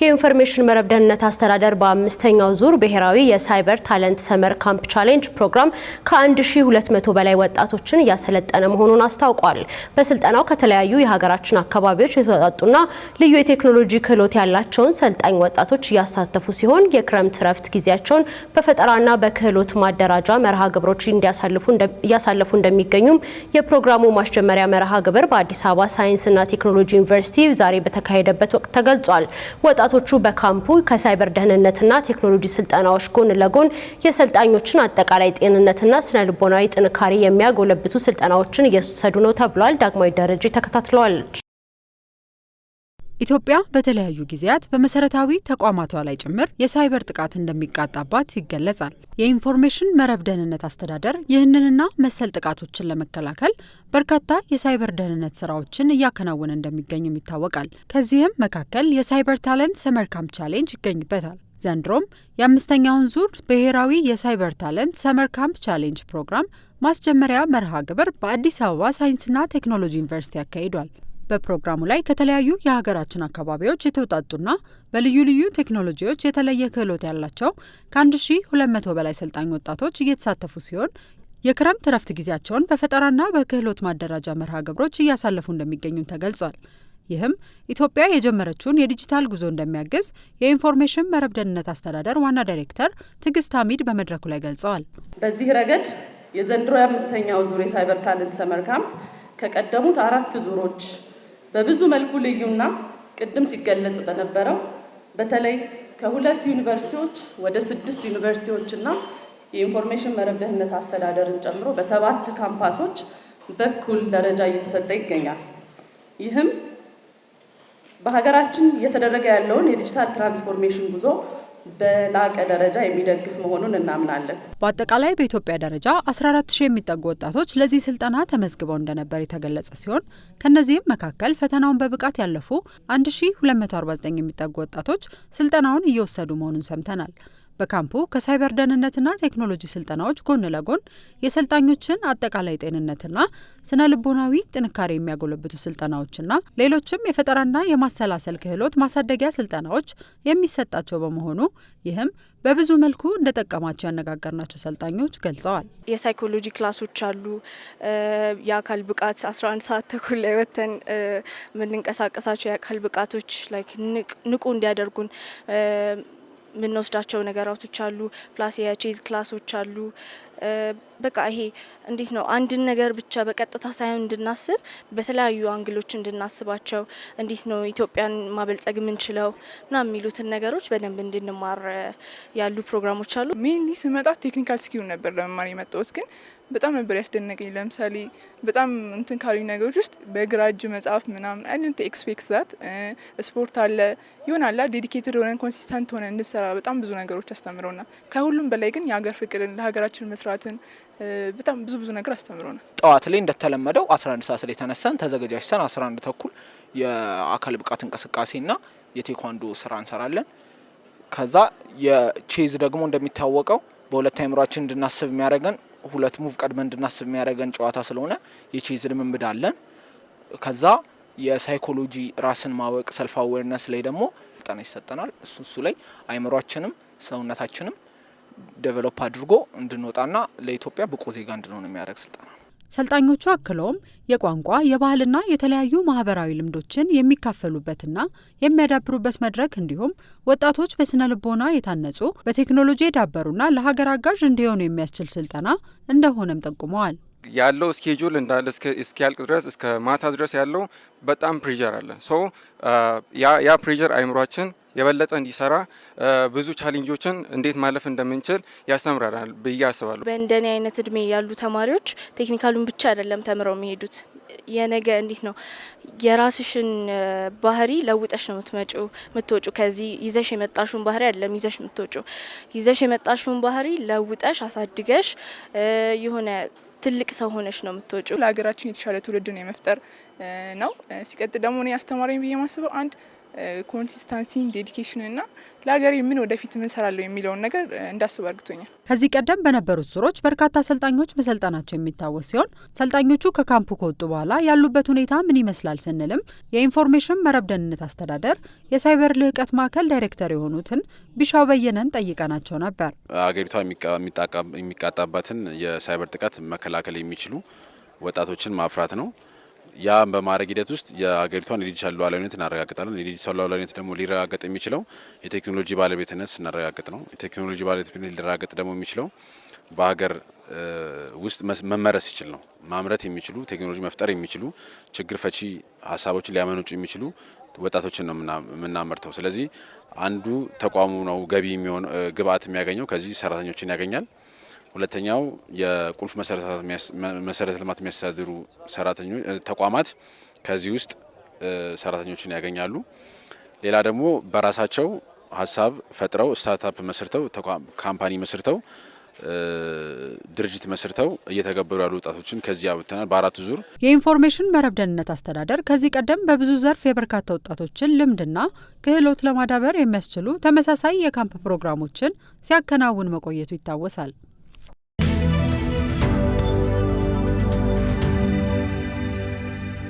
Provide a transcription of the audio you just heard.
የኢንፎርሜሽን መረብ ደህንነት አስተዳደር በአምስተኛው ዙር ብሔራዊ የሳይበር ታለንት ሰመር ካምፕ ቻሌንጅ ፕሮግራም ከ1200 በላይ ወጣቶችን እያሰለጠነ መሆኑን አስታውቋል። በስልጠናው ከተለያዩ የሀገራችን አካባቢዎች የተወጣጡና ልዩ የቴክኖሎጂ ክህሎት ያላቸውን ሰልጣኝ ወጣቶች እያሳተፉ ሲሆን የክረምት ረፍት ጊዜያቸውን በፈጠራና በክህሎት ማደራጃ መርሃ ግብሮች እያሳለፉ እንደሚገኙም የፕሮግራሙ ማስጀመሪያ መርሃ ግብር በአዲስ አበባ ሳይንስና ቴክኖሎጂ ዩኒቨርሲቲ ዛሬ በተካሄደበት ወቅት ተገልጿል። ወጣቶቹ በካምፑ ከሳይበር ደህንነትና ቴክኖሎጂ ስልጠናዎች ጎን ለጎን የሰልጣኞችን አጠቃላይ ጤንነትና ስነ ልቦናዊ ጥንካሬ የሚያጎለብቱ ስልጠናዎችን እየወሰዱ ነው ተብሏል። ዳግማዊ ደረጃ ተከታትለዋለች። ኢትዮጵያ በተለያዩ ጊዜያት በመሰረታዊ ተቋማቷ ላይ ጭምር የሳይበር ጥቃት እንደሚቃጣባት ይገለጻል። የኢንፎርሜሽን መረብ ደህንነት አስተዳደር ይህንንና መሰል ጥቃቶችን ለመከላከል በርካታ የሳይበር ደህንነት ስራዎችን እያከናወነ እንደሚገኝም ይታወቃል። ከዚህም መካከል የሳይበር ታለንት ሰመር ካምፕ ቻሌንጅ ይገኝበታል። ዘንድሮም የአምስተኛውን ዙር ብሔራዊ የሳይበር ታለንት ሰመር ካምፕ ቻሌንጅ ፕሮግራም ማስጀመሪያ መርሃ ግብር በአዲስ አበባ ሳይንስና ቴክኖሎጂ ዩኒቨርሲቲ ያካሂዷል። በፕሮግራሙ ላይ ከተለያዩ የሀገራችን አካባቢዎች የተውጣጡና በልዩ ልዩ ቴክኖሎጂዎች የተለየ ክህሎት ያላቸው ከ1200 በላይ ሰልጣኝ ወጣቶች እየተሳተፉ ሲሆን የክረምት ረፍት ጊዜያቸውን በፈጠራና በክህሎት ማደራጃ መርሃ ግብሮች እያሳለፉ እንደሚገኙም ተገልጿል። ይህም ኢትዮጵያ የጀመረችውን የዲጂታል ጉዞ እንደሚያግዝ የኢንፎርሜሽን መረብ ደህንነት አስተዳደር ዋና ዳይሬክተር ትዕግስት ሐሚድ በመድረኩ ላይ ገልጸዋል። በዚህ ረገድ የዘንድሮ የአምስተኛው ዙር የሳይበር ታለንት ሰመር ካምፕ ከቀደሙት 4 ዙሮች በብዙ መልኩ ልዩና ቅድም ሲገለጽ በነበረው በተለይ ከ2 ዩኒቨርሲቲዎች ወደ 6 ዩኒቨርሲቲዎችና የኢንፎርሜሽን መረብ ደህንነት አስተዳደርን ጨምሮ በ7 ካምፓሶች በኩል ደረጃ እየተሰጠ ይገኛል። ይህም በሀገራችን እየተደረገ ያለውን የዲጂታል ትራንስፎርሜሽን ጉዞ በላቀ ደረጃ የሚደግፍ መሆኑን እናምናለን። በአጠቃላይ በኢትዮጵያ ደረጃ 14000 የሚጠጉ ወጣቶች ለዚህ ስልጠና ተመዝግበው እንደነበር የተገለጸ ሲሆን ከነዚህም መካከል ፈተናውን በብቃት ያለፉ 1249 የሚጠጉ ወጣቶች ስልጠናውን እየወሰዱ መሆኑን ሰምተናል። በካምፑ ከሳይበር ደህንነትና ቴክኖሎጂ ስልጠናዎች ጎን ለጎን የሰልጣኞችን አጠቃላይ ጤንነትና ስነ ልቦናዊ ጥንካሬ የሚያጎለብቱ ስልጠናዎችና ሌሎችም የፈጠራና የማሰላሰል ክህሎት ማሳደጊያ ስልጠናዎች የሚሰጣቸው በመሆኑ ይህም በብዙ መልኩ እንደጠቀማቸው ያነጋገርናቸው ሰልጣኞች ገልጸዋል። የሳይኮሎጂ ክላሶች አሉ። የአካል ብቃት 11 ሰዓት ተኩል ላይ ወተን የምንንቀሳቀሳቸው የአካል ብቃቶች ላይክ ንቁ እንዲያደርጉን ምንወስዳቸው ነገራቶች አሉ። ፕላስ የቼዝ ክላሶች አሉ። በቃ ይሄ እንዴት ነው አንድን ነገር ብቻ በቀጥታ ሳይሆን እንድናስብ በተለያዩ አንግሎች እንድናስባቸው እንዴት ነው ኢትዮጵያን ማበልጸግ የምንችለው ና የሚሉትን ነገሮች በደንብ እንድንማር ያሉ ፕሮግራሞች አሉ። ሜንሊ ስመጣ ቴክኒካል ስኪል ነበር ለመማር የመጣሁት ግን በጣም ነበር ያስደነቀኝ። ለምሳሌ በጣም እንትን ካሉኝ ነገሮች ውስጥ በግራ እጅ መጻፍ ምናምን አይደንት ኤክስፔክት ዛት ስፖርት አለ ይሆናል ዴዲኬትድ ሆነን ኮንሲስተንት ሆነን እንድንሰራ በጣም ብዙ ነገሮች አስተምረውናል። ከሁሉም በላይ ግን የሀገር ፍቅርን ለሀገራችን መስራትን በጣም ብዙ ነገር አስተምረውናል። ጠዋት ላይ እንደተለመደው 11 ሰዓት ላይ ተነሳን ተዘጋጅተን 11 ተኩል የአካል ብቃት እንቅስቃሴና የቴኳንዶ ስራ እንሰራለን። ከዛ የቼዝ ደግሞ እንደሚታወቀው በሁለት አይምሯችን እንድናስብ የሚያደርገን 2 ሙቭ ቀድመን እንድናስብ የሚያደርገን ጨዋታ ስለሆነ የቼዝ ልምምድ አለን። ከዛ የሳይኮሎጂ ራስን ማወቅ ሰልፍ አዌርነስ ላይ ደግሞ ስልጠና ይሰጠናል። እሱ ላይ አይምሯችንም ሰውነታችንም ዴቨሎፕ አድርጎ እንድንወጣና ለኢትዮጵያ ብቁ ዜጋ እንድንሆን የሚያደርግ ስልጠና ነው። ሰልጣኞቹ አክለውም የቋንቋ የባህልና የተለያዩ ማህበራዊ ልምዶችን የሚካፈሉበትና የሚያዳብሩበት መድረክ እንዲሁም ወጣቶች በስነ ልቦና የታነጹ በቴክኖሎጂ የዳበሩና ለሀገር አጋዥ እንዲሆኑ የሚያስችል ስልጠና እንደሆነም ጠቁመዋል። ያለው ስኬጁል እንዳለ እስኪያልቅ ድረስ እስከ ማታ ድረስ ያለው በጣም ፕሬዠር አለ። ሶ ያ ፕሬዠር አይምሯችን የበለጠ እንዲሰራ ብዙ ቻሌንጆችን እንዴት ማለፍ እንደምንችል ያስተምራል ብዬ አስባለሁ። በእንደኔ አይነት እድሜ ያሉ ተማሪዎች ቴክኒካሉን ብቻ አይደለም ተምረው የሚሄዱት። የነገ እንዴት ነው የራስሽን ባህሪ ለውጠሽ ነው የምትወጩ። ከዚህ ይዘሽ የመጣሽውን ባህሪ አይደለም ይዘሽ የምትወጩ። ይዘሽ የመጣሽውን ባህሪ ለውጠሽ አሳድገሽ የሆነ ትልቅ ሰው ሆነሽ ነው የምትወጩ። ለሀገራችን የተሻለ ትውልድን የመፍጠር ነው። ሲቀጥል ደግሞ እኔ አስተማሪኝ ብዬ ማስበው አንድ ኮንሲስተንሲን፣ ዴዲኬሽን እና ለሀገሬ ምን ወደፊት ምን እሰራለሁ የሚለውን ነገር እንዳስብ አድርጎኛል። ከዚህ ቀደም በነበሩት ዙሮች በርካታ አሰልጣኞች መሰልጠናቸው የሚታወስ ሲሆን ሰልጣኞቹ ከካምፑ ከወጡ በኋላ ያሉበት ሁኔታ ምን ይመስላል ስንልም የኢንፎርሜሽን መረብ ደህንነት አስተዳደር የሳይበር ልህቀት ማዕከል ዳይሬክተር የሆኑትን ቢሻው በየነን ጠይቀናቸው ነበር። አገሪቷ የሚቃጣባትን የሳይበር ጥቃት መከላከል የሚችሉ ወጣቶችን ማፍራት ነው። ያ በማድረግ ሂደት ውስጥ የሀገሪቷን የዲጂታል ሉዓላዊነት እናረጋግጣለን። የዲጂታል ሉዓላዊነት ደግሞ ሊረጋገጥ የሚችለው የቴክኖሎጂ ባለቤትነት ስናረጋግጥ ነው። የቴክኖሎጂ ባለቤትነት ሊረጋገጥ ደግሞ የሚችለው በሀገር ውስጥ መመረስ ሲችል ነው። ማምረት የሚችሉ ቴክኖሎጂ መፍጠር የሚችሉ ችግር ፈቺ ሀሳቦችን ሊያመነጩ የሚችሉ ወጣቶችን ነው የምናመርተው። ስለዚህ አንዱ ተቋሙ ነው ገቢ የሚሆን ግብአት የሚያገኘው ከዚህ ሰራተኞችን ያገኛል። ሁለተኛው የቁልፍ መሰረተ ልማት የሚያስተዳድሩ ተቋማት ከዚህ ውስጥ ሰራተኞችን ያገኛሉ። ሌላ ደግሞ በራሳቸው ሀሳብ ፈጥረው ስታርታፕ መስርተው ካምፓኒ መስርተው ድርጅት መስርተው እየተገበሩ ያሉ ወጣቶችን ከዚህ ያወጣናል። በአራቱ ዙር የኢንፎርሜሽን መረብ ደህንነት አስተዳደር ከዚህ ቀደም በብዙ ዘርፍ የበርካታ ወጣቶችን ልምድና ክህሎት ለማዳበር የሚያስችሉ ተመሳሳይ የካምፕ ፕሮግራሞችን ሲያከናውን መቆየቱ ይታወሳል።